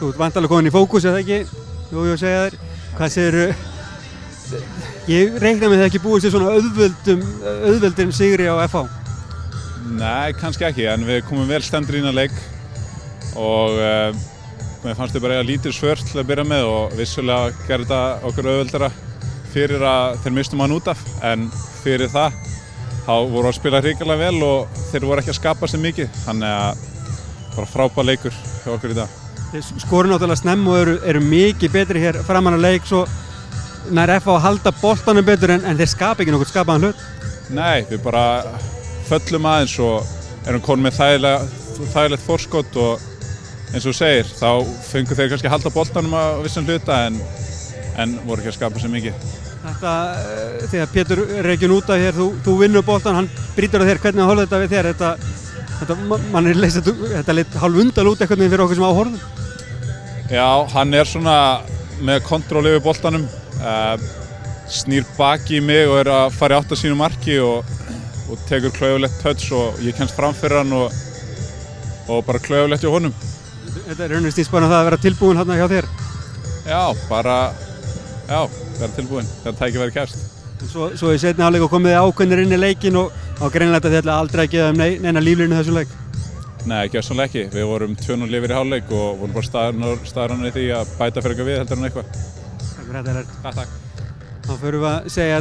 Þú ert vantarlega komin í fókus, eða ekki? Jú, segja þér. Hvað segirðu? Ég reikna með það ekki búið sér svona auðveldum sigri á FH. Nei, kannski ekki, en við komum vel stendur inn að leik og mér fannst þau bara eiga lítið svört til að byrja með og vissulega gerði þetta okkur auðveldara fyrir að þeir mistum hann út af, en fyrir það þá voru að spila hrikalega vel og þeir voru ekki að skapa sér mikið, þannig að bara frábær leikur hjá okkur í dag. Þeir skoru náttúrulega snemm og eru mikið betri hér framan að leik, svo nær FH að halda boltanum betur en þeir skapa ekki nokkuð skapaðan hlut. Nei, við bara föllum aðeins og erum konum með þægilegt forskot og eins og þú segir, þá fengu þeir kannski að halda boltanum á vissan hluta en voru ekki að skapa sér mikið. Þetta, þegar Pétur reikjun út af hér, þú vinnur boltan, hann brýtur á þér, hvernig horfði þetta við þér? Mann er leist þetta lit hálf undal út eitthvað fyrir okkur sem áhorfum. Já, hann er svona með kontról yfir boltanum, snýr baki í mig og er að fara í átt að sínu marki og tekur klaufalegt touch og ég kemst fram fyrir hann og bara klaufalegt hjá honum. Þetta er raunist bara það að vera tilbúin hérna hjá þér? Já, vera tilbúin, þegar tækifæri kæst. Svo í seinni hálfleik og komið ákveðnir inn í leikinn og greinilegt að þið ætla aldrei að gefa þeim neina líflínu þessu leik? Nei, gjörsamlega ekki. Við vorum 2-0 yfir í hálfleik og vorum bara staðranir í því að bæta fyrir eitthvað við heldur en eitthvað. Takk fyrir þetta, Ellert. Takk. Þá förum við að segja